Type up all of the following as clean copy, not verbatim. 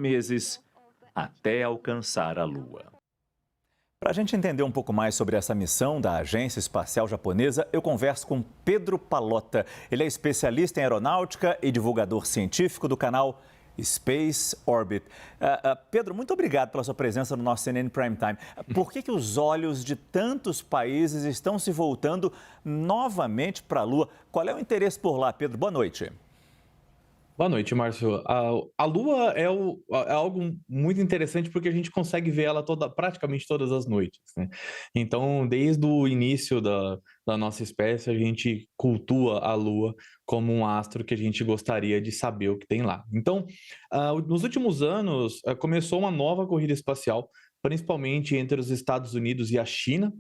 meses até alcançar a Lua. Para a gente entender um pouco mais sobre essa missão da Agência Espacial Japonesa, eu converso com Pedro Pallotta. Ele é especialista em aeronáutica e divulgador científico do canal Space Orbit. Pedro, muito obrigado pela sua presença no nosso CNN Prime Time. Por que os olhos de tantos países estão se voltando novamente para a Lua? Qual é o interesse por lá, Pedro? Boa noite. Boa noite, Márcio. A Lua é algo muito interessante porque a gente consegue ver ela praticamente todas as noites, né? Então, desde o início da nossa espécie, a gente cultua a Lua como um astro que a gente gostaria de saber o que tem lá. Então, nos últimos anos, começou uma nova corrida espacial, principalmente entre os Estados Unidos e a China,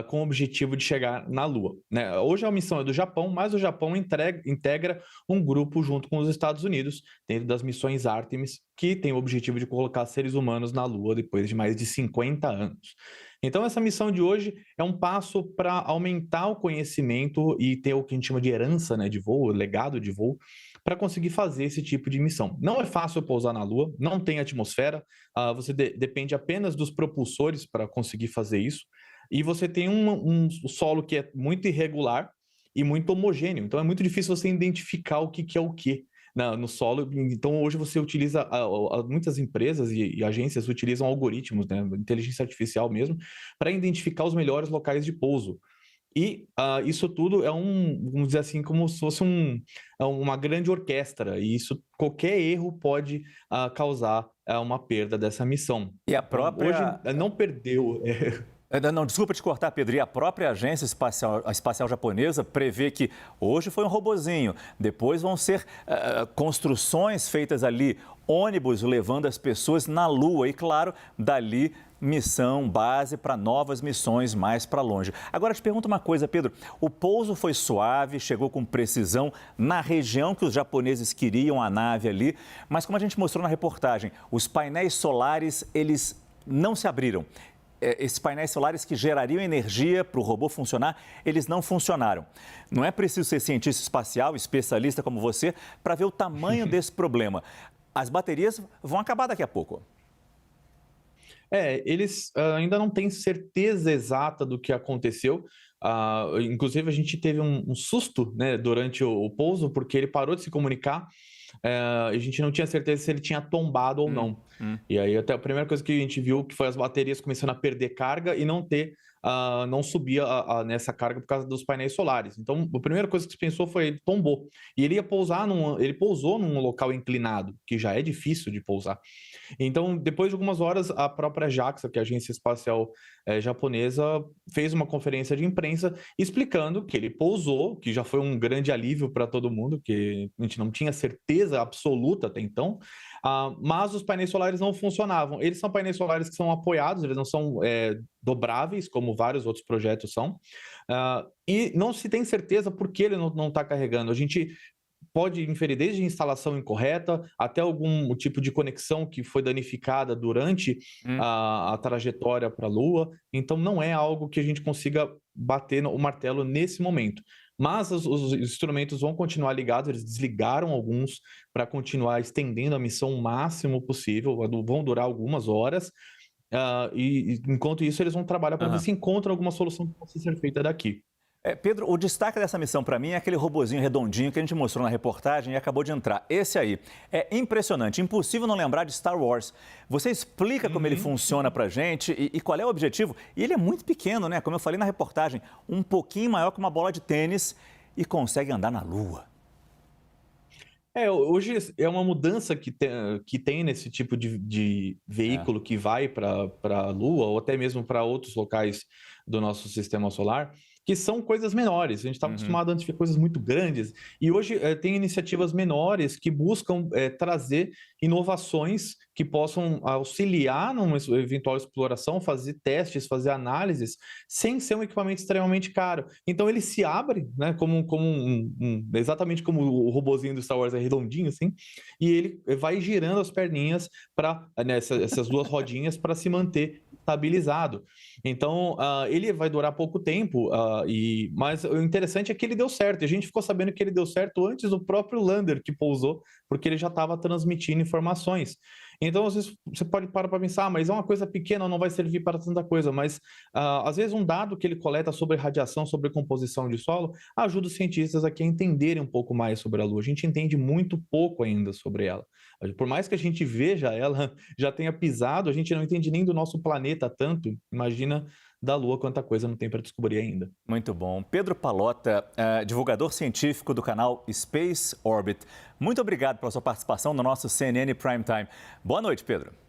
com o objetivo de chegar na Lua, né? Hoje a missão é do Japão, mas o Japão integra um grupo junto com os Estados Unidos, dentro das missões Artemis, que tem o objetivo de colocar seres humanos na Lua depois de mais de 50 anos. Então essa missão de hoje é um passo para aumentar o conhecimento e ter o que a gente chama de herança, né, de voo, legado de voo, para conseguir fazer esse tipo de missão. Não é fácil pousar na Lua, não tem atmosfera, você depende apenas dos propulsores para conseguir fazer isso. E você tem um solo que é muito irregular e muito homogêneo. Então é muito difícil você identificar o que é o que no solo. Então hoje você utiliza, muitas empresas e agências utilizam algoritmos, né, inteligência artificial mesmo, para identificar os melhores locais de pouso. E isso tudo é vamos dizer assim, como se fosse uma grande orquestra. E isso, qualquer erro pode causar uma perda dessa missão. E a Então, própria... hoje não perdeu... Não, desculpa te cortar, Pedro. E a própria Agência Espacial Japonesa prevê que hoje foi um robozinho, depois vão ser construções feitas ali, ônibus levando as pessoas na Lua e, claro, dali missão base para novas missões mais para longe. Agora te pergunto uma coisa, Pedro. O pouso foi suave, chegou com precisão na região que os japoneses queriam a nave ali, mas como a gente mostrou na reportagem, os painéis solares, eles não se abriram. Esses painéis solares que gerariam energia para o robô funcionar, eles não funcionaram. Não é preciso ser cientista espacial, especialista como você, para ver o tamanho desse problema. As baterias vão acabar daqui a pouco. Eles ainda não têm certeza exata do que aconteceu. Inclusive, a gente teve um susto, né, durante o pouso, porque ele parou de se comunicar. A gente não tinha certeza se ele tinha tombado ou não. E aí, até a primeira coisa que a gente viu que foi as baterias começando a perder carga e não subia nessa carga por causa dos painéis solares. Então, a primeira coisa que se pensou foi ele tombou. E ele ele pousou num local inclinado, que já é difícil de pousar. Então, depois de algumas horas, a própria JAXA, que é a Agência Espacial Japonesa, fez uma conferência de imprensa explicando que ele pousou, que já foi um grande alívio para todo mundo, que a gente não tinha certeza absoluta até então, mas os painéis solares não funcionavam. Eles são painéis solares que são apoiados, eles não são dobráveis, como vários outros projetos são, e não se tem certeza por que ele não está carregando. A gente pode inferir desde instalação incorreta até algum tipo de conexão que foi danificada durante a trajetória para a Lua. Então, não é algo que a gente consiga bater o martelo nesse momento. Mas os instrumentos vão continuar ligados, eles desligaram alguns para continuar estendendo a missão o máximo possível, vão durar algumas horas. E enquanto isso, eles vão trabalhar para ver se encontram alguma solução que possa ser feita daqui. Pedro, o destaque dessa missão para mim é aquele robozinho redondinho que a gente mostrou na reportagem e acabou de entrar. Esse aí é impressionante, impossível não lembrar de Star Wars. Você explica como ele funciona para a gente e qual é o objetivo? E ele é muito pequeno, né? Como eu falei na reportagem, um pouquinho maior que uma bola de tênis e consegue andar na Lua. Hoje é uma mudança que tem nesse tipo de veículo que vai para a Lua ou até mesmo para outros locais do nosso sistema solar, que são coisas menores. A gente está acostumado antes de ver coisas muito grandes. E hoje tem iniciativas menores que buscam trazer inovações que possam auxiliar numa eventual exploração, fazer testes, fazer análises, sem ser um equipamento extremamente caro. Então ele se abre, né, exatamente como o robozinho do Star Wars é redondinho, assim, e ele vai girando as perninhas para essas duas rodinhas para se manter estabilizado. Então, ele vai durar pouco tempo, mas o interessante é que ele deu certo. A gente ficou sabendo que ele deu certo antes do próprio lander que pousou, porque ele já estava transmitindo informações. Então, às vezes, você pode parar para pensar, mas é uma coisa pequena, não vai servir para tanta coisa, mas às vezes um dado que ele coleta sobre radiação, sobre composição de solo, ajuda os cientistas aqui a entenderem um pouco mais sobre a Lua. A gente entende muito pouco ainda sobre ela. Por mais que a gente veja ela, já tenha pisado, a gente não entende nem do nosso planeta tanto, imagina da Lua quanta coisa não tem para descobrir ainda. Muito bom. Pedro Pallotta, divulgador científico do canal Space Orbit. Muito obrigado pela sua participação no nosso CNN Prime Time. Boa noite, Pedro.